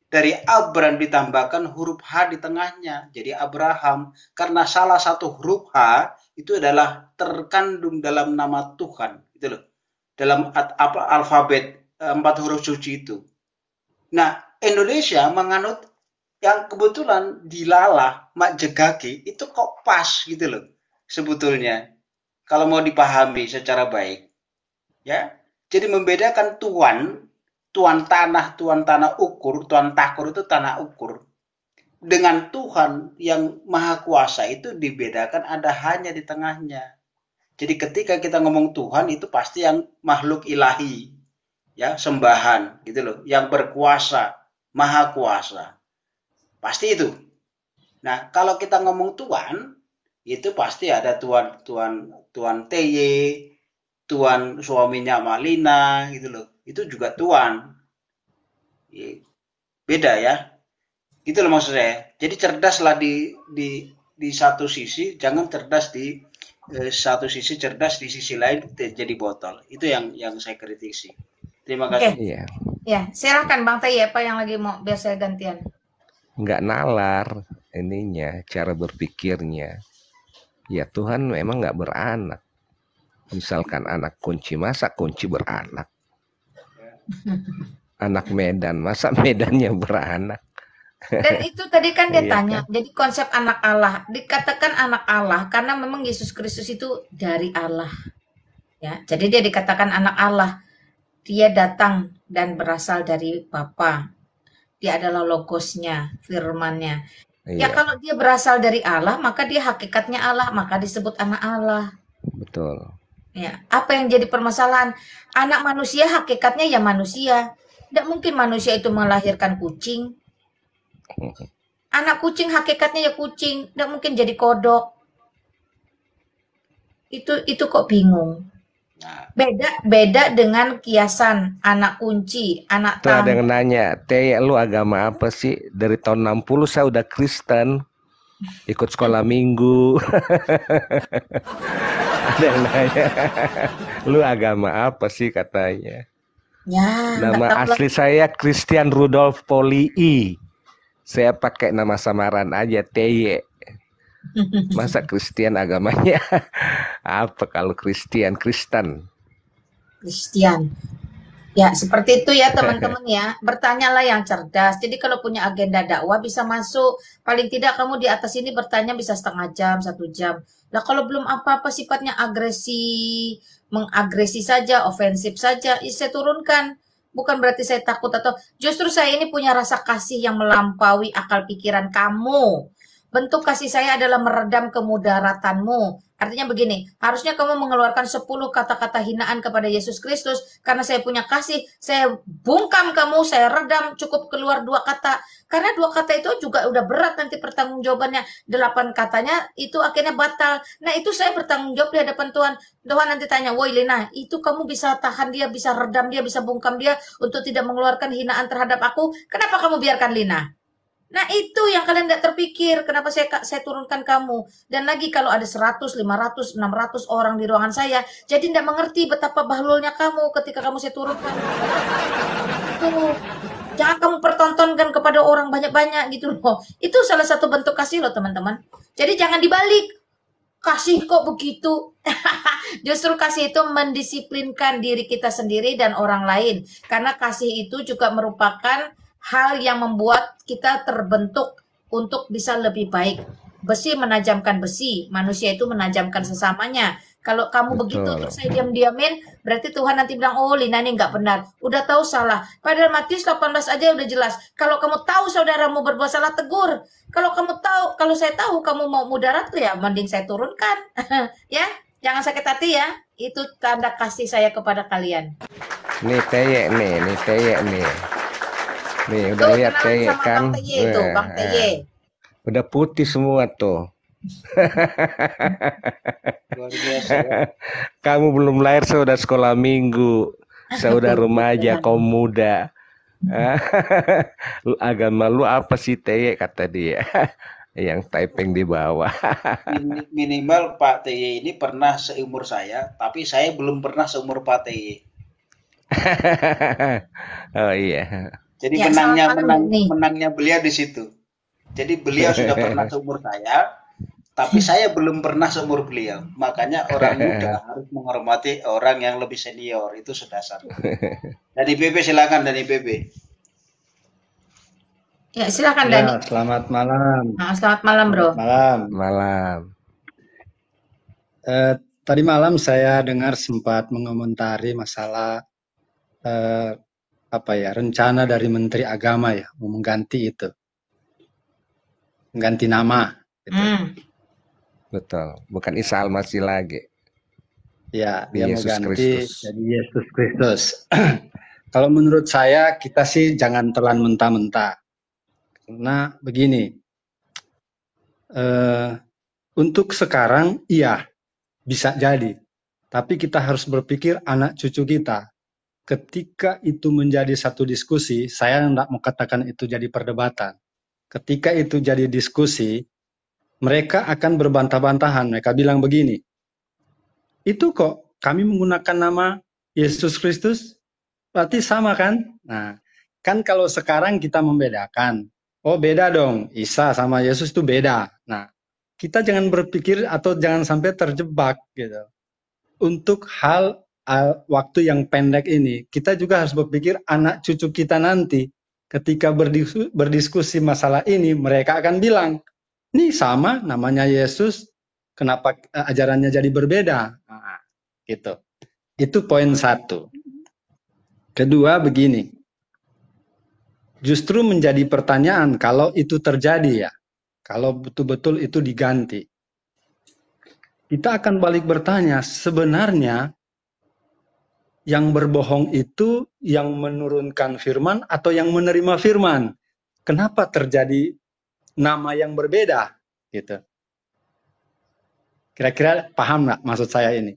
dari Abram ditambahkan huruf H di tengahnya, jadi Abraham. Karena salah satu huruf H itu adalah terkandung dalam nama Tuhan, gitu loh. Dalam alfabet 4 huruf suci itu. Nah, Indonesia menganut yang kebetulan dilalah mak jegaki itu kok pas gitu loh sebetulnya. Kalau mau dipahami secara baik, ya. Jadi membedakan tuan tanah ukur, tuan takur itu tanah ukur. Dengan Tuhan yang maha kuasa itu dibedakan ada hanya di tengahnya. Jadi ketika kita ngomong Tuhan itu pasti yang makhluk ilahi, ya, sembahan gitu loh, yang berkuasa, maha kuasa. Pasti itu. Nah, kalau kita ngomong Tuhan, itu pasti ada tuan TY, tuan suaminya Malina gitu loh. Itu juga tuan. Beda ya. Gitu loh maksud saya. Jadi cerdaslah di satu sisi, jangan cerdas di satu sisi, cerdas di sisi lain jadi botol. Itu yang saya kritisi. Terima Oke. kasih. Iya, Ya, silakan Bang Tay, apa yang lagi mau biar saya gantian. nggak nalar ininya, cara berpikirnya. Ya Tuhan memang nggak beranak. Misalkan anak kunci, masa kunci beranak? Anak Medan, masa Medannya beranak? Dan itu tadi kan dia Iya tanya, kan? jadi konsep anak Allah, dikatakan anak Allah karena memang Yesus Kristus itu dari Allah. Ya, jadi dia dikatakan anak Allah. Dia datang dan berasal dari Bapa. Dia adalah logosnya, firmannya. Ya Iya, kalau dia berasal dari Allah, maka dia hakikatnya Allah, maka disebut anak Allah. betul. Ya, apa yang jadi permasalahan? Anak manusia hakikatnya ya manusia. Tidak mungkin manusia itu melahirkan kucing. Anak kucing hakikatnya ya kucing, tidak mungkin jadi kodok. Itu kok bingung. Nah, Beda dengan kiasan anak kunci, anak Tuh ada tangga. yang nanya, Teh, lu agama apa sih? Dari tahun 60 saya udah Kristen, ikut sekolah minggu. Ada yang nanya, lu agama apa sih katanya? Ya, nggak Nama tahu lah. asli saya Christian Rudolf Polii. Saya pakai nama samaran aja, TY. Masa Kristen agamanya apa kalau Kristen? Kristian. Ya, seperti itu ya teman-teman ya. Bertanyalah yang cerdas. Jadi kalau punya agenda dakwah bisa masuk. Paling tidak kamu di atas ini bertanya bisa setengah jam, 1 jam. Nah kalau belum apa-apa sifatnya agresi, mengagresi saja, ofensif saja, ya saya turunkan. Bukan berarti saya takut atau justru saya ini punya rasa kasih yang melampaui akal pikiran kamu. Bentuk kasih saya adalah meredam kemudaratanmu. Artinya begini, harusnya kamu mengeluarkan 10 kata-kata hinaan kepada Yesus Kristus. Karena saya punya kasih, saya bungkam kamu, saya redam, cukup keluar 2 kata. Karena 2 kata itu juga udah berat nanti pertanggungjawabannya. 8 katanya itu akhirnya batal. Nah itu saya bertanggung jawab di hadapan Tuhan. Tuhan nanti tanya, woi Lina, itu kamu bisa tahan dia, bisa redam dia, bisa bungkam dia untuk tidak mengeluarkan hinaan terhadap aku. Kenapa kamu biarkan Lina? Nah, itu yang kalian nggak terpikir. Kenapa saya turunkan kamu? Dan lagi kalau ada 100, 500, 600 orang di ruangan saya, jadi nggak mengerti betapa bahlulnya kamu ketika kamu saya turunkan. Tuh. Jangan kamu pertontonkan kepada orang banyak-banyak gitu loh. Itu salah satu bentuk kasih loh, teman-teman. Jadi jangan dibalik. Kasih kok begitu. Justru kasih itu mendisiplinkan diri kita sendiri dan orang lain. Karena kasih itu juga merupakan hal yang membuat kita terbentuk untuk bisa lebih baik. Besi menajamkan besi, manusia itu menajamkan sesamanya. Kalau kamu begitu Betul. terus saya diam-diamin, berarti Tuhan nanti bilang, oh Lina ini nggak benar. Udah tahu salah. Padahal Matius 18 aja udah jelas. Kalau kamu tahu saudaramu berbuat salah, tegur. Kalau kamu tahu, kalau saya tahu kamu mau mudarat, ya mending saya turunkan. Ya, jangan sakit hati ya. Itu tanda kasih saya kepada kalian. Nih Teye nih Teye nih. Nih udah Tuh, lihat kenalan Teye sama kan? Bang Teye itu, Bang Teye. Udah putih semua tuh. Luar biasa ya. Kamu belum lahir, saya udah sekolah minggu, saya udah remaja, kaum muda. Agama lu apa sih Teye, kata dia. Yang typing di bawah. Minimal Pak TY ini pernah seumur saya, tapi saya belum pernah seumur Pak TY. Oh iya. Jadi Ya, selamat malam nih. menangnya beliau di situ. Jadi beliau sudah pernah seumur saya, tapi saya belum pernah seumur beliau. Makanya orang muda harus menghormati orang yang lebih senior, itu sedasar. Dari BB silakan, dari BB. Ya, silakan Ya, Dani. selamat malam. Nah, selamat malam, Bro. Malam. Malam. Tadi malam saya dengar sempat mengomentari masalah rencana dari Menteri Agama ya, mau mengganti itu, mengganti nama. Gitu. Betul, bukan Isa Al-Masih lagi. Ya, dia mau Yesus ganti Kristus. jadi Yesus Kristus. Kalau menurut saya, kita sih jangan telan mentah-mentah. Karena begini, untuk sekarang iya bisa jadi, tapi kita harus berpikir anak cucu kita. Ketika itu menjadi satu diskusi, saya tidak mau katakan itu jadi perdebatan. Ketika itu jadi diskusi, mereka akan berbantah-bantahan. Mereka bilang begini, itu kok kami menggunakan nama Yesus Kristus, berarti sama kan? Nah, kan kalau sekarang kita membedakan, oh beda dong, Isa sama Yesus itu beda. Nah, kita jangan berpikir atau jangan sampai terjebak gitu. Untuk hal waktu yang pendek ini, kita juga harus berpikir anak cucu kita nanti ketika berdiskusi masalah ini, mereka akan bilang, ini sama namanya Yesus, kenapa ajarannya jadi berbeda? Nah, gitu. Itu poin satu. Kedua begini, justru menjadi pertanyaan kalau itu terjadi ya, kalau betul-betul itu diganti. Kita akan balik bertanya, sebenarnya yang berbohong itu yang menurunkan firman atau yang menerima firman? Kenapa terjadi nama yang berbeda? Gitu. Kira-kira paham nggak maksud saya ini?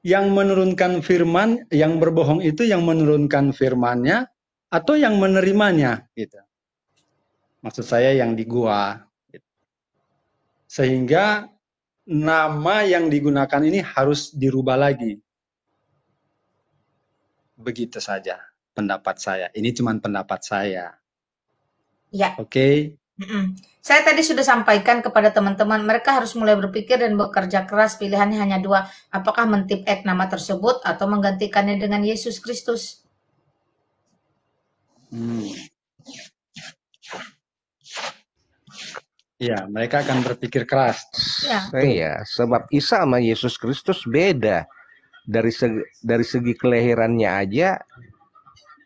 Yang menurunkan firman, yang berbohong itu yang menurunkan firmannya atau yang menerimanya? Gitu. Maksud saya yang di gua. Gitu. Sehingga nama yang digunakan ini harus dirubah lagi. Begitu saja pendapat saya. Ini cuma pendapat saya. Ya. Oke. Saya tadi sudah sampaikan kepada teman-teman, mereka harus mulai berpikir dan bekerja keras. Pilihannya hanya dua, apakah mentip-ek nama tersebut atau menggantikannya dengan Yesus Kristus. Ya, mereka akan berpikir keras. Ya. Iya, sebab Isa sama Yesus Kristus beda. Dari segi kelahirannya aja,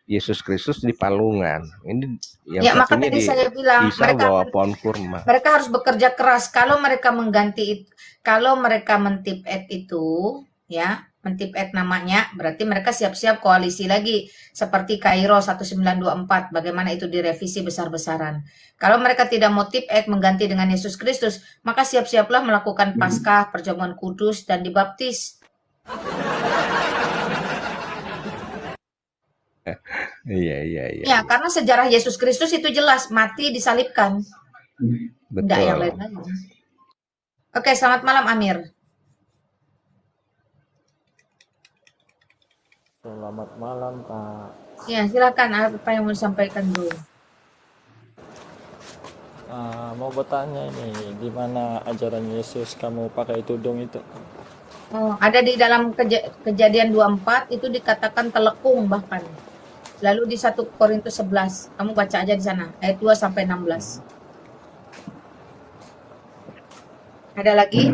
Yesus Kristus di palungan. Ini yang Ya, maka satunya tadi saya bilang Isa bawa pohon kurma. mereka harus bekerja keras. Kalau mereka mengganti, kalau mereka mentip-ek itu, ya, mentip-ek namanya, berarti mereka siap-siap koalisi lagi seperti Kairo 1924. Bagaimana itu direvisi besar-besaran. Kalau mereka tidak mau tip-ek mengganti dengan Yesus Kristus, maka siap-siaplah melakukan Paskah, perjamuan kudus, dan dibaptis. Iya. Ya, karena sejarah Yesus Kristus itu jelas, mati disalibkan. Tidak yang Betul. lain-lain. Oke, selamat malam Amir. Selamat malam, Kak. Ya, silakan apa yang mau disampaikan dulu. Mau bertanya ini, di mana ajaran Yesus kamu pakai tudung itu? Oh, ada di dalam Kejadian 24 itu dikatakan telekung bahkan. Lalu di 1 Korintus 11, kamu baca aja di sana ayat 2 sampai 16. Ada lagi?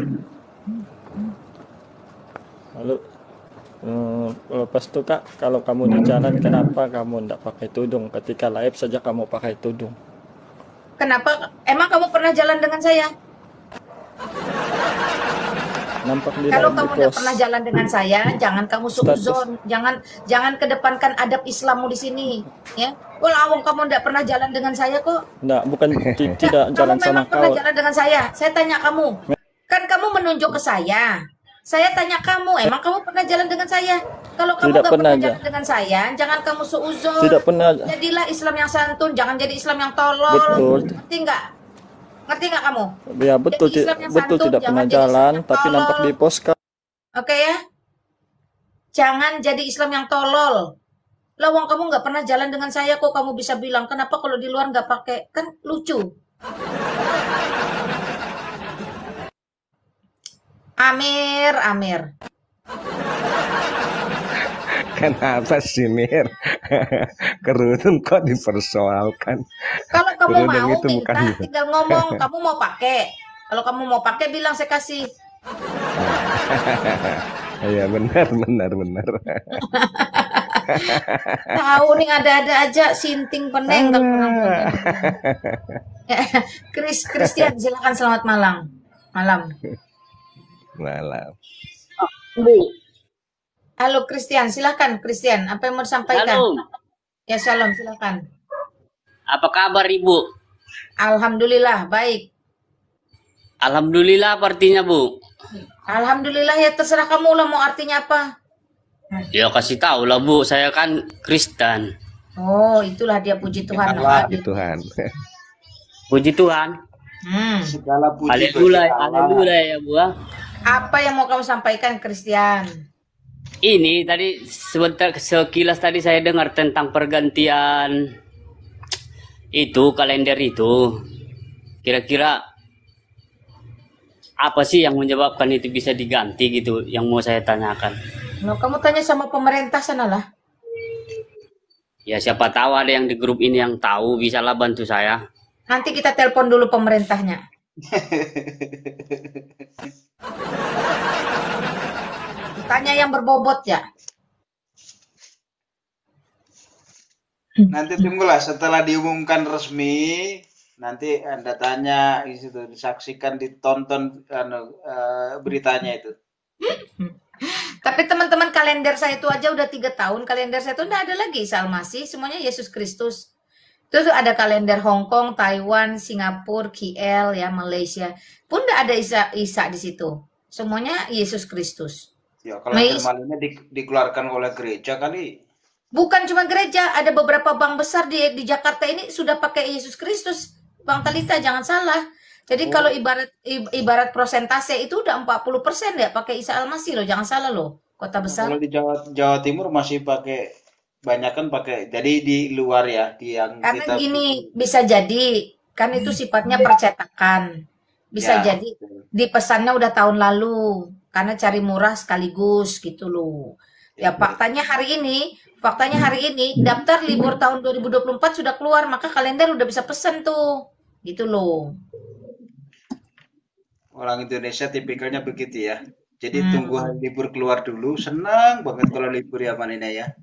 Lalu lepas itu Kak, kalau kamu di jalan kenapa kamu tidak pakai tudung? Ketika live saja kamu pakai tudung. Kenapa? Emang kamu pernah jalan dengan saya? Nampak di Kalau live di kamu tidak post. pernah jalan dengan saya, jangan kamu suuzon, jangan kedepankan adab Islammu di sini, ya. Walaupun kamu tidak pernah jalan dengan saya kok. Enggak, bukan tidak Kamu jalan sama memang pernah kau. jalan dengan saya. Saya tanya kamu, kan kamu menunjuk ke saya. Saya tanya kamu, emang kamu pernah jalan dengan saya? Kalau kamu Tidak nggak pernah, pernah jalan dengan saya, jangan kamu suuzon. Tidak pernah. Jadilah Islam yang santun, jangan jadi Islam yang tolol. Betul. Ngerti nggak? Ngerti nggak kamu? Ya betul, Jadi Islam yang betul santun, tidak jangan pernah jadi Islam jalan, yang tapi nampak tolol. di post Kak. Oke ya? Jangan jadi Islam yang tolol. Lawang kamu nggak pernah jalan dengan saya kok kamu bisa bilang, kenapa kalau di luar nggak pakai? Kan lucu. Amir. Kenapa sih Mir? Kerudung kok dipersoalkan? Kalau kamu Kerudung mau itu minta, bukan. tinggal ngomong, kamu mau pakai. Kalau kamu mau pakai, bilang saya kasih. Iya benar. Tahu nih ada-ada aja, sinting peneng. Christian, silakan selamat malam. Malam. Bu, Halo Christian, silakan Christian. Apa yang mau disampaikan? shalom. Ya shalom, silakan. Apa kabar Ibu? Alhamdulillah, baik. Alhamdulillah apa artinya Bu? Alhamdulillah ya terserah kamu lah mau artinya apa. Ya kasih tahu lah Bu, saya kan Kristen. Oh, itulah dia puji Tuhan. Puji Tuhan. Puji Tuhan. Segala puji bagi Haleluya, Allah. haleluya ya Bu. Apa yang mau kamu sampaikan Christian? Ini tadi sebentar sekilas tadi saya dengar tentang pergantian itu kalender itu. Kira-kira apa sih yang menyebabkan itu bisa diganti gitu yang mau saya tanyakan. Nah, kamu tanya sama pemerintah sana lah. Ya siapa tahu ada yang di grup ini yang tahu, bisalah bantu saya. Nanti kita telepon dulu pemerintahnya. Tanya yang berbobot ya. Nanti tunggulah setelah diumumkan resmi, nanti Anda tanya di situ, disaksikan, ditonton beritanya itu. Tapi teman-teman kalender saya itu aja udah 3 tahun, kalender saya itu udah ada lagi Isa Al-Masih, semuanya Yesus Kristus. Itu tuh ada kalender Hong Kong, Taiwan, Singapura, KL ya, Malaysia. Pun udah ada Isa di situ. Semuanya Yesus Kristus. Ya, kalender malamnya dikeluarkan oleh gereja kali. Bukan cuma gereja, ada beberapa bank besar di Jakarta ini sudah pakai Yesus Kristus. Bang Talita jangan salah. Jadi kalau ibarat persentase itu udah 40% ya pakai Isa Al-Masih loh, jangan salah loh. Kota besar. Kalau di Jawa Timur masih pakai, banyak kan pakai. Jadi di luar ya, di yang Karena kita gini, bisa jadi kan itu sifatnya percetakan. Bisa Ya, jadi dipesannya udah tahun lalu karena cari murah sekaligus gitu loh. Ya faktanya hari ini daftar libur tahun 2024 sudah keluar, maka kalender udah bisa pesen tuh. Gitu loh. orang Indonesia tipikalnya begitu ya. Jadi tunggu hari libur keluar dulu, senang banget kalau libur ya Manina ya.